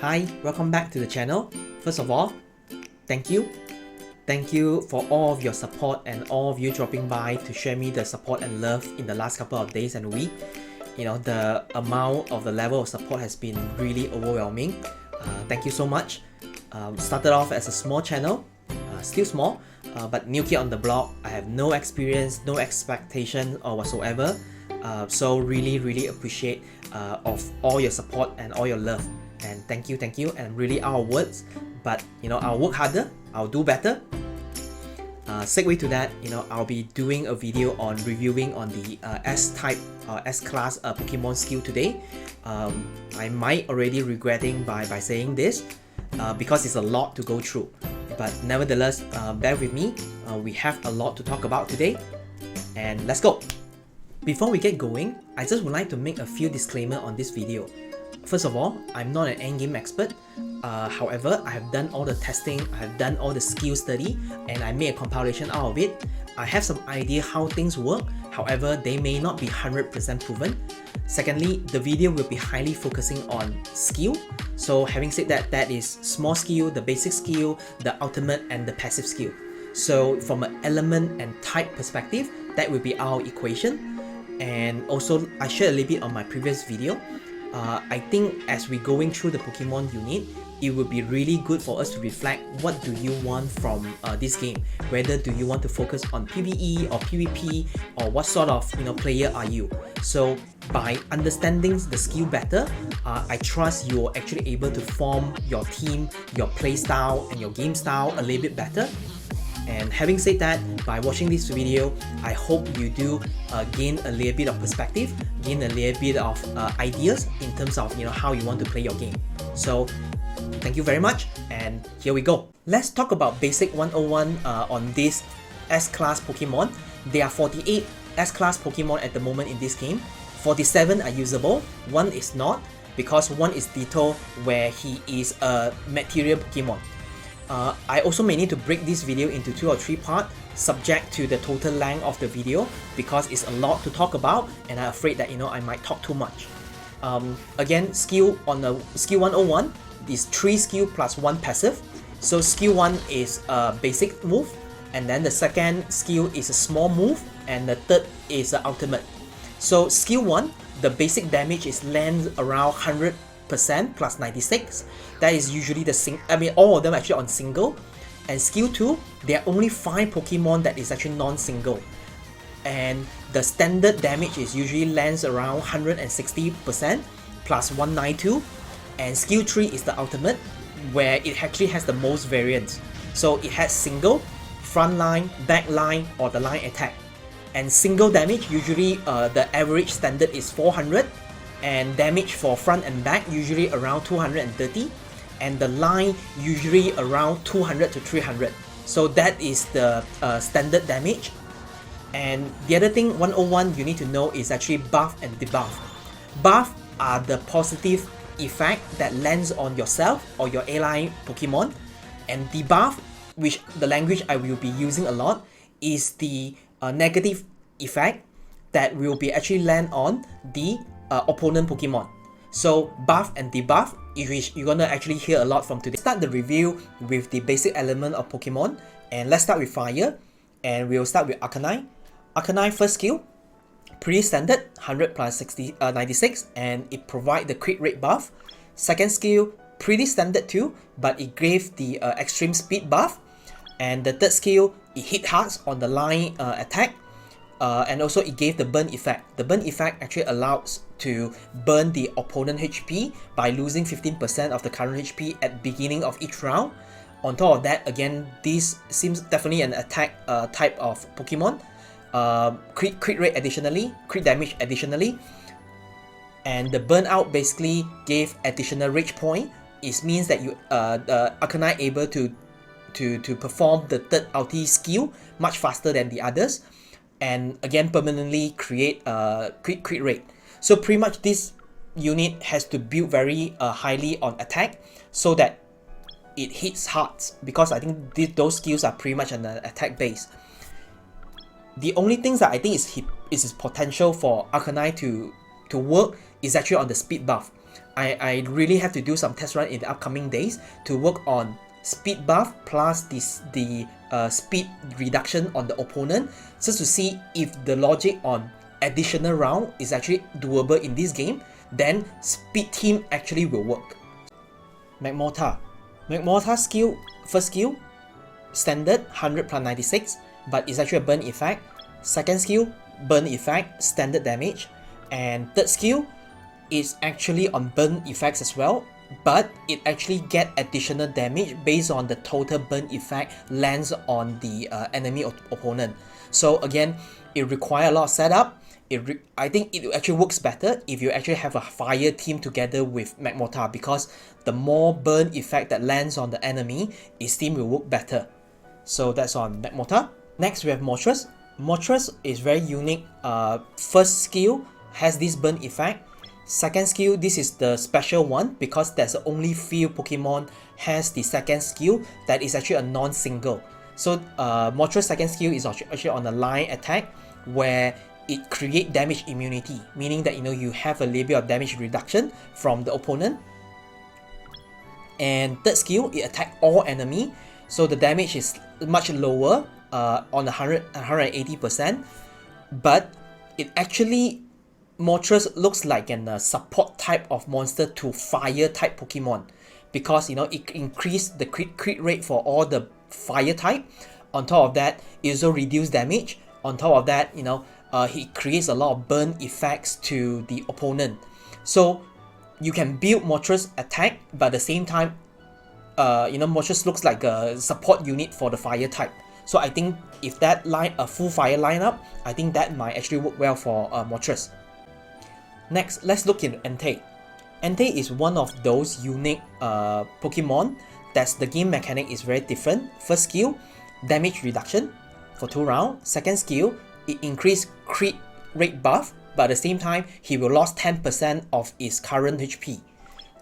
Hi, welcome back to the channel. First of all, thank you. Thank you for all of your support and all of you dropping by to share me the support and love in the last couple of days and week. You know, the amount of the level of support has been really overwhelming. Thank you so much. Started off as a small channel, still small, but new kid on the block. I have no experience, no expectation or whatsoever. So really appreciate of all your support and all your love. And thank you, and really out of words, but you know, I'll work harder, I'll do better. Segue to that, you know, I'll be doing a video on reviewing on the S-type, S-class Pokemon skill today. I might already regretting by saying this, because it's a lot to go through. But nevertheless, bear with me, we have a lot to talk about today, and let's go! Before we get going, I just would like to make a few disclaimers on this video. First of all, I'm not an endgame expert. However, I have done all the testing, I have done all the skill study, and I made a compilation out of it. I have some idea how things work, however, they may not be 100% proven. Secondly, the video will be highly focusing on skill. So having said that, that is small skill, the basic skill, the ultimate, and the passive skill. So from an element and type perspective, that will be our equation. And also, I shared a little bit on my previous video. I think as we going through the Pokemon unit, it would be really good for us to reflect what do you want from this game. Whether do you want to focus on PvE or PvP, or what sort of player are you. So by understanding the skill better, I trust you're actually able to form your team, your play style and your game style a little bit better. And having said that, by watching this video, I hope you do gain a little bit of perspective, gain a little bit of ideas in terms of how you want to play your game. So thank you very much, and here we go. Let's talk about basic 101 on this S-class Pokemon. There are 48 S-class Pokemon at the moment in this game. 47 are usable, 1 is not, because 1 is Ditto, where he is a material Pokemon. I also may need to break this video into 2 or 3 parts, subject to the total length of the video, because it's a lot to talk about and I'm afraid that I might talk too much. Again, skill on the skill 101 is 3 skill plus 1 passive. So skill 1 is a basic move, and then the second skill is a small move, and the third is an ultimate. So skill 1, the basic damage is lands around 100% plus 96. That is usually the all of them actually on single. And skill 2, there are only 5 Pokemon that is actually non-single, and the standard damage is usually lands around 160% plus 192. And skill 3 is the ultimate, where it actually has the most variants. So it has single, front line, back line, or the line attack. And single damage, usually the average standard is 400, and damage for front and back usually around 230, and the line usually around 200 to 300. So that is the standard damage. And the other thing 101 you need to know is actually buff and debuff. Buff are the positive effect that lands on yourself or your ally Pokemon, and debuff, which the language I will be using a lot, is the negative effect that will be actually land on the opponent Pokemon. So buff and debuff, which you're gonna actually hear a lot from today. Start the review with the basic element of Pokemon, and let's start with fire, and we'll start with Arcanine. Arcanine first skill, pretty standard, 100 plus 96, and it provides the crit rate buff. Second skill, pretty standard too, but it gave the extreme speed buff. And the third skill, it hit hard on the line attack. And also it gave the burn effect. The burn effect actually allows to burn the opponent HP by losing 15% of the current HP at beginning of each round. On top of that, again, this seems definitely an attack type of Pokemon. Crit rate additionally, crit damage additionally. And the burnout basically gave additional rage point. It means that you Arcanine able to perform the third ulti skill much faster than the others, and again permanently create crit rate. So pretty much this unit has to build very highly on attack so that it hits hard, because I think those skills are pretty much an attack base. The only things that I think is his potential for Arcanine to work is actually on the speed buff. I really have to do some test run in the upcoming days to work on speed buff plus the speed reduction on the opponent, just to see if the logic on additional round is actually doable in this game. Then speed team actually will work. Magmortar skill, first skill, standard 100 plus 96, but it's actually a burn effect. Second skill, burn effect, standard damage. And third skill is actually on burn effects as well, but it actually get additional damage based on the total burn effect lands on the enemy opponent. So again, it requires a lot of setup. I think it actually works better if you actually have a fire team together with Magmortar, because the more burn effect that lands on the enemy, its team will work better. So that's on Magmortar. Next we have Moltres. Moltres is very unique. First skill has this burn effect. Second skill, this is the special one because there's only few Pokemon has the second skill that is actually a non-single. So Moltres' second skill is actually on a line attack where it creates damage immunity, meaning that you have a little bit of damage reduction from the opponent. And third skill, it attacks all enemy, so the damage is much lower on 180%, but it actually Moltres looks like a support type of monster to fire type Pokemon, because it increased the crit rate for all the fire type. On top of that, it also reduces damage. On top of that, he creates a lot of burn effects to the opponent. So you can build Moltres attack, but at the same time, Moltres looks like a support unit for the fire type. So I think if that a full fire lineup, I think that might actually work well for Moltres. Next, let's look into Entei. Entei is one of those unique Pokemon that's the game mechanic is very different. First skill, damage reduction for 2 rounds. Second skill, it increased crit rate buff, but at the same time, he will lose 10% of his current HP.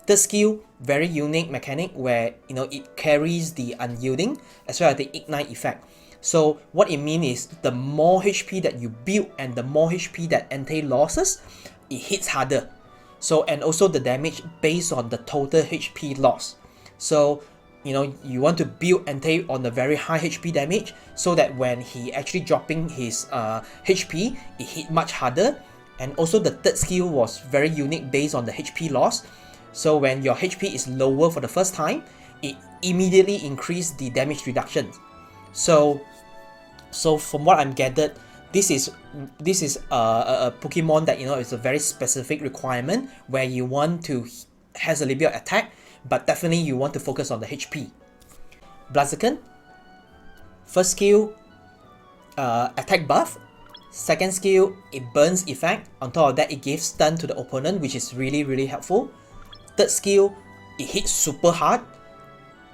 Third skill, very unique mechanic where it carries the unyielding as well as the ignite effect. So what it means is the more HP that you build and the more HP that Entei losses, it hits harder. So, and also the damage based on the total HP loss. So you want to build Entei on a very high HP damage so that when he actually dropping his HP, it hit much harder. And also the third skill was very unique based on the HP loss. So when your HP is lower for the first time, it immediately increased the damage reduction. So from what I'm gathered, this is a Pokemon that is a very specific requirement where you want to has a little bit of attack, but definitely you want to focus on the HP. Blaziken, first skill, attack buff. Second skill, it burns effect. On top of that, it gives stun to the opponent, which is really helpful. Third skill, it hits super hard,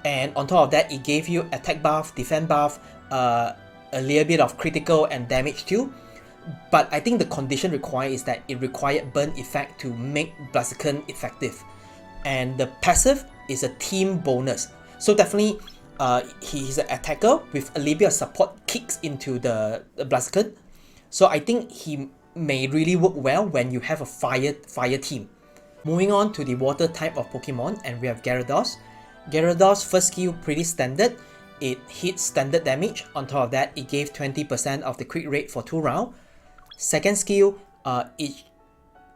and on top of that, it gave you attack buff, defense buff, a little bit of critical and damage too. But I think the condition required is that it required burn effect to make Blaziken effective. And the passive is a team bonus. So definitely he's an attacker with a little bit of support kicks into the Blaziken. So I think he may really work well when you have a fire team. Moving on to the water type of Pokemon, and we have Gyarados. Gyarados' first skill pretty standard. It hits standard damage. On top of that, it gave 20% of the crit rate for 2 rounds. Second skill,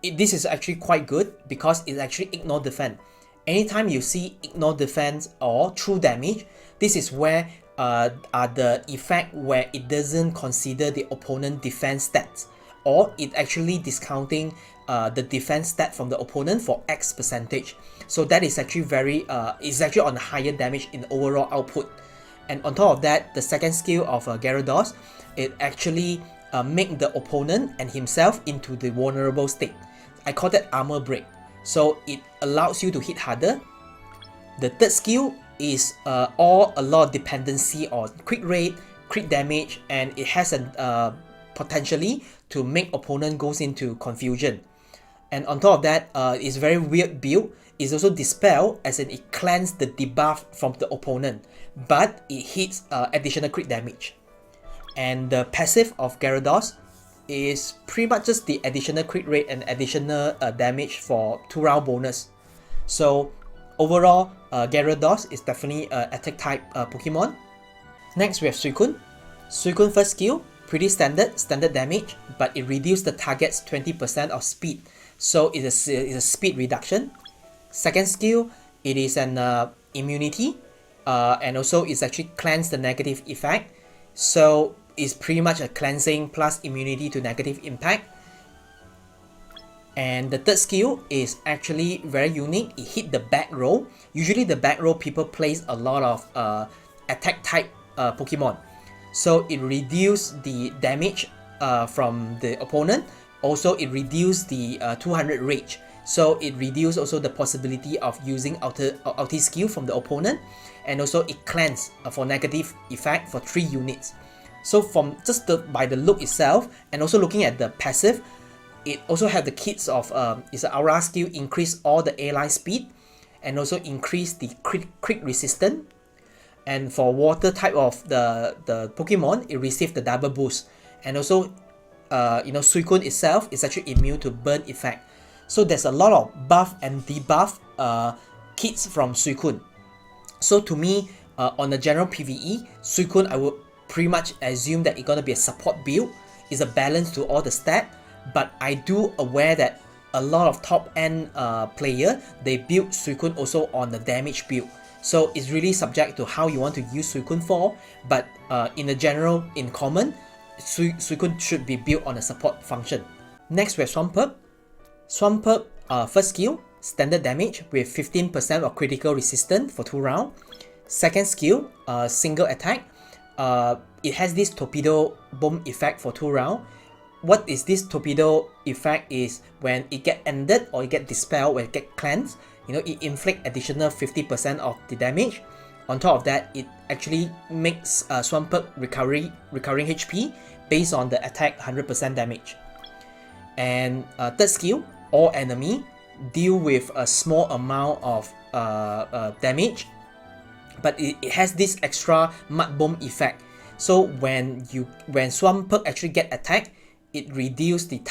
this is actually quite good because it actually ignore defense. Anytime you see ignore defense or true damage, this is where are the effect where it doesn't consider the opponent defense stats, or it actually discounting the defense stat from the opponent for X percentage. So that is actually is actually on a higher damage in overall output. And on top of that, the second skill of Gyarados, it actually make the opponent and himself into the vulnerable state. I call that armor break. So it allows you to hit harder. The third skill is a lot of dependency on crit rate, crit damage, and it has a potentially to make opponent goes into confusion. And on top of that, it's very weird build. It's also dispel, as in it cleanses the debuff from the opponent, but it hits additional crit damage. And the passive of Gyarados is pretty much just the additional crit rate and additional damage for 2 round bonus. So overall, Gyarados is definitely an attack type Pokemon. Next we have Suicune. Suicune first skill, pretty standard damage, but it reduces the target's 20% of speed. So it's a speed reduction. Second skill, it is an immunity, and also it's actually cleanse the negative effect. So it's pretty much a cleansing plus immunity to negative impact. And the third skill is actually very unique. It hit the back row. Usually the back row people place a lot of attack type Pokemon. So it reduces the damage from the opponent. Also it reduces the 200 rage. So it reduces also the possibility of using ulti skill from the opponent. And also it cleanse for negative effect for 3 units. So from just by the look itself, and also looking at the passive, it also have the kits of it's an aura skill, increase all the ally speed, and also increase the crit resistance. And for water type of the Pokemon, it receives the double boost. And also Suicune itself is actually immune to burn effect. So there's a lot of buff and debuff kits from Suicune. So to me, on the general PvE, Suicune, I would pretty much assume that it's gonna be a support build. It's a balance to all the stats. But I do aware that a lot of top end player, they build Suicune also on the damage build. So it's really subject to how you want to use Suicune for. But in the general, in common, Suicune should be built on a support function. Next we have Swampert. Swampert first skill, standard damage with 15% of critical resistance for 2 rounds. Second skill, single attack. It has this torpedo bomb effect for 2 rounds. What is this torpedo effect is when it get ended or it get dispelled, when it get cleansed, it inflict additional 50% of the damage. On top of that, it actually makes Swampert recurring HP based on the attack 100% damage. And third skill, all enemy deal with a small amount of damage, but it has this extra mud bomb effect. So when Swampert actually get attacked, it reduces the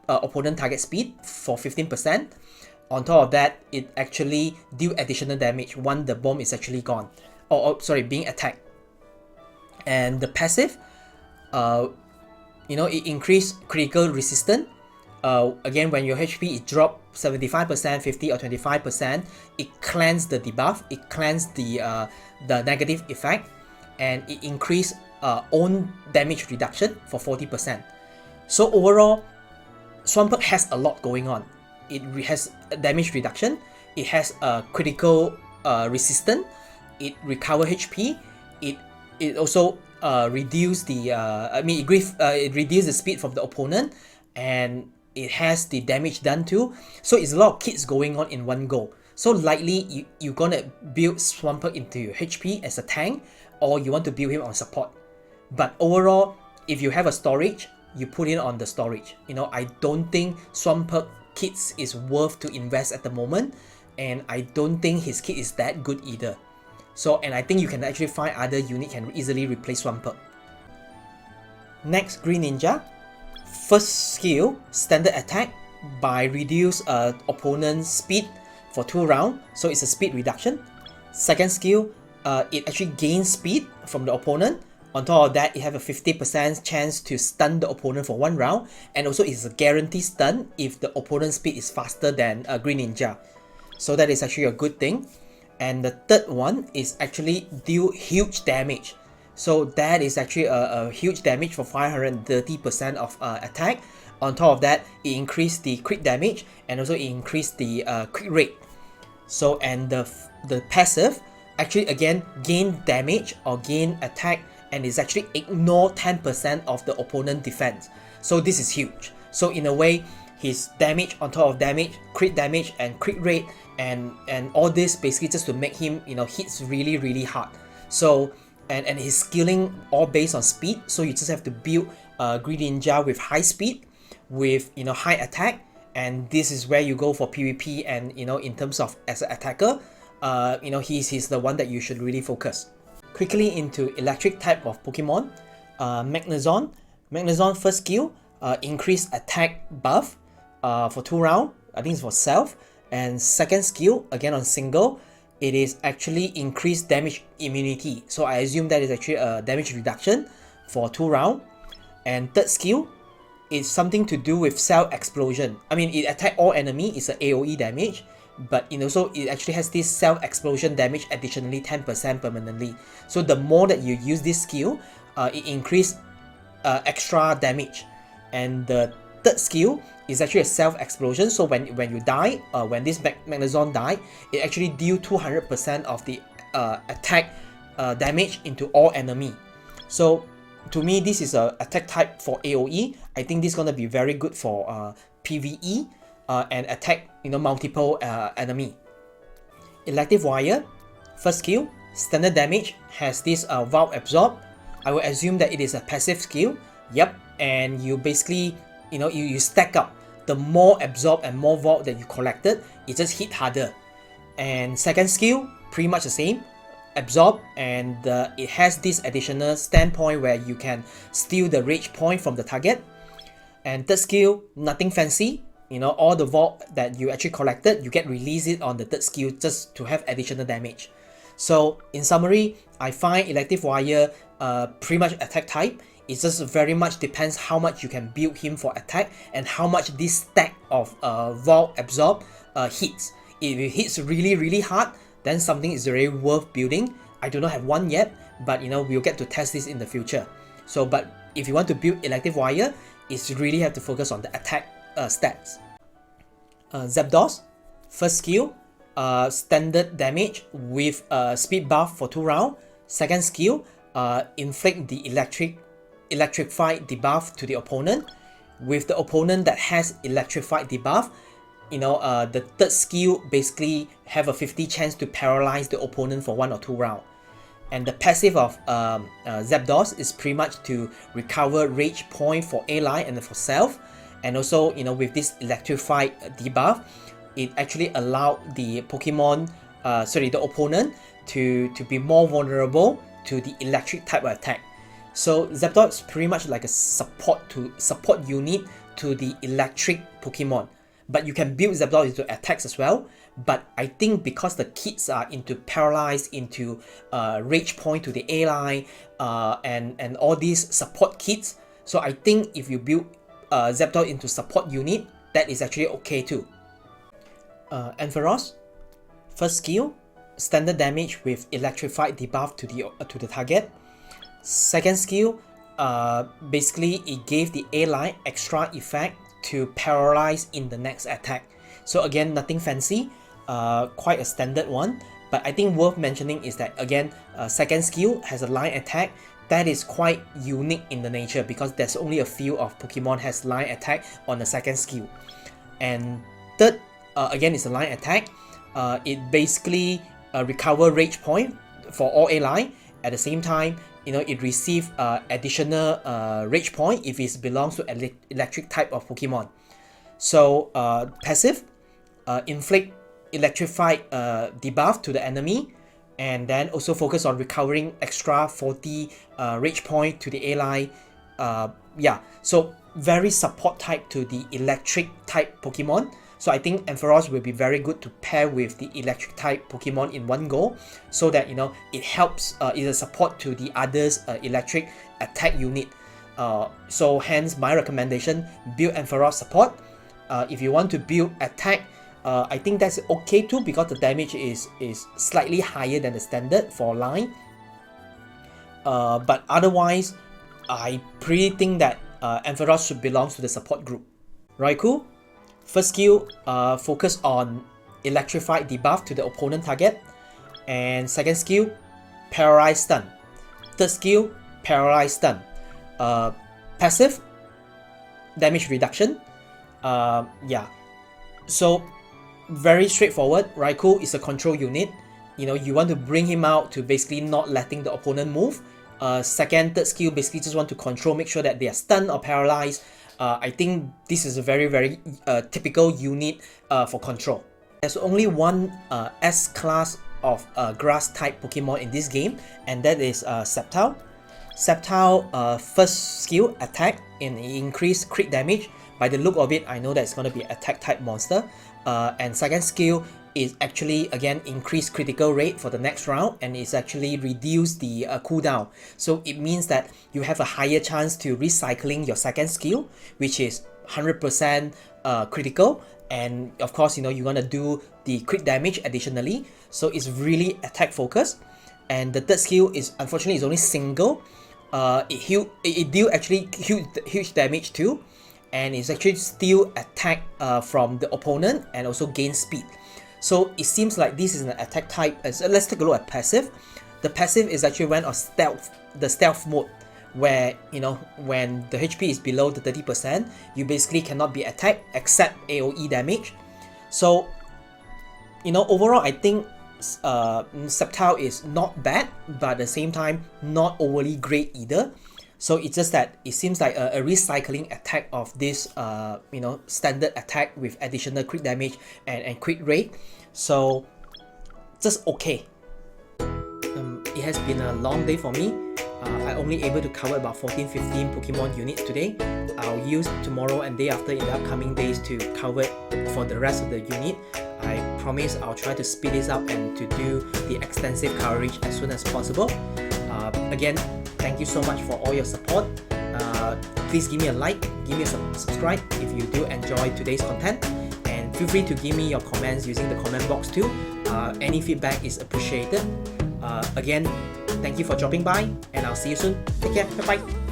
opponent target speed for 15%. On top of that, it actually deal additional damage once the bomb is actually gone, being attacked. And the passive, it increase critical resistance. Again, when your HP is drop 75%, 50 or 25%, it cleanse the debuff, it cleanse the negative effect, and it increase own damage reduction for 40%. So overall, Swampert has a lot going on. It has damage reduction, it has a critical resistance, it recover HP, it also reduce the it reduce the speed from the opponent, and it has the damage done too. So it's a lot of kits going on in one go. So likely you're gonna build Swampert into your HP as a tank, or you want to build him on support. But overall, if you have a storage, you put it on the storage. I don't think Swampert kits is worth to invest at the moment, and I don't think his kit is that good either. So, and I think you can actually find other unit can easily replace Swampert. Next, Greninja. First skill, standard attack by reduce opponent's speed for 2 rounds. So it's a speed reduction. Second skill, it actually gains speed from the opponent. On top of that, it have a 50% chance to stun the opponent for 1 round, and also it's a guaranteed stun if the opponent's speed is faster than Greninja. So that is actually a good thing. And the third one is actually deal huge damage. So that is actually a huge damage for 530% of attack. On top of that, it increased the crit damage, and also it increased the crit rate. So, and the passive actually again gain damage or gain attack, and is actually ignore 10% of the opponent defense. So this is huge. So in a way, his damage on top of damage, crit damage and crit rate, and all this basically just to make him hits really hard. So and his skilling all based on speed. So you just have to build Greninja with high speed, with high attack, and this is where you go for PvP. And in terms of as an attacker, he's the one that you should really focus. Quickly into electric type of Pokemon, Magnezone. Magnezone first skill, increase attack buff for 2 rounds. I think it's for self, And second skill, again on single, it is actually increased damage immunity. So I assume that is actually a damage reduction for 2 rounds. And third skill is something to do with cell explosion. I mean, it attack all enemy, it's a AoE damage, but it actually has this cell explosion damage additionally 10% permanently. So the more that you use this skill, it increase extra damage. And the third skill is actually a self-explosion. So when you die, when this Magnezone die, it actually deal 200% of the attack damage into all enemy. So to me, this is a attack type for AoE. I think this is gonna be very good for PvE and attack multiple enemy. Elective Wire, first skill, standard damage, has this Vault Absorb. I will assume that it is a passive skill. Yep, and you basically you stack up. The more absorb and more vault that you collected, it just hit harder. And second skill, pretty much the same, absorb, and it has this additional standpoint where you can steal the rage point from the target. And third skill, nothing fancy. All the vault that you actually collected, you get release it on the third skill just to have additional damage. So in summary, I find Elective Wire pretty much attack type. It just very much depends how much you can build him for attack and how much this stack of Vault Absorb hits. If it hits really hard, then something is very worth building. I do not have one yet, but we'll get to test this in the future. So, but if you want to build Elective Wire, it's really have to focus on the attack stats. Zapdos, first skill, standard damage with speed buff for 2 rounds. Second skill, inflict the electrified debuff to the opponent. With the opponent that has electrified debuff, the third skill basically have a 50 chance to paralyze the opponent for 1 or 2 rounds. And the passive of Zapdos is pretty much to recover rage point for ally and for self. And also, with this electrified debuff, it actually allowed the the opponent to be more vulnerable to the electric type of attack. So Zapdos is pretty much like a support unit to the electric Pokemon. But you can build Zapdos into attacks as well. But I think because the kits are into paralyze, into rage point to the ally, and all these support kits, so I think if you build Zapdos into support unit, that is actually okay too. Ampharos, first skill, standard damage with electrified debuff to the target. Second skill, basically it gave the ally extra effect to paralyze in the next attack. So again, nothing fancy, quite a standard one. But I think worth mentioning is that again, second skill has a line attack. That is quite unique in the nature because there's only a few of Pokemon has line attack on the second skill. And third, again, is a line attack. It basically recover rage point for all ally. At the same time, it receives additional rage point if it belongs to electric type of Pokemon. So passive, inflict electrified debuff to the enemy, and then also focus on recovering extra 40 rage point to the ally. So very support type to the electric type Pokemon. So I think Ampharos will be very good to pair with the electric type Pokemon in one go, so that it helps is a support to the others electric attack unit. So hence my recommendation, build Ampharos support. If you want to build attack, I think that's okay too because the damage is slightly higher than the standard for line. But otherwise, I pretty think that Ampharos should belong to the support group. Raikou, first skill, focus on electrified debuff to the opponent target. And second skill, paralyze stun. Third skill, paralyze stun. Passive, damage reduction. So very straightforward. Raikou is a control unit. You want to bring him out to basically not letting the opponent move. Second, third skill basically just want to control, make sure that they are stunned or paralyzed. I think this is a very typical unit for control. There's only one S class of grass type Pokemon in this game, and that is Sceptile. Sceptile first skill attack and increased crit damage. By the look of it, I know that it's going to be attack type monster. And second skill is actually again increased critical rate for the next round, and it's actually reduce the cooldown. So it means that you have a higher chance to recycling your second skill, which is 100% critical. And of course, you know, you're gonna do the crit damage additionally. So it's really attack focused. And the third skill is unfortunately is only single. It deal actually huge damage too, and it's actually still attack from the opponent and also gain speed. So it seems like this is an attack type. So let's take a look at passive. The passive is actually when on stealth mode, where, you know, when the HP is below the 30%, you basically cannot be attacked except AoE damage. So, you know, overall I think Sceptile is not bad, but at the same time not overly great either. So it's just that it seems like a recycling attack of this you know, standard attack with additional crit damage and crit rate. So just okay. It has been a long day for me. I only able to cover about 14-15 Pokemon units today. I'll use tomorrow and day after in the upcoming days to cover it for the rest of the unit. I promise I'll try to speed this up and to do the extensive coverage as soon as possible. Again, thank you so much for all your support. Please give me a like, give me a subscribe if you do enjoy today's content, and feel free to give me your comments using the comment box too. Any feedback is appreciated. Again, thank you for dropping by, and I'll see you soon. Take care. Bye bye.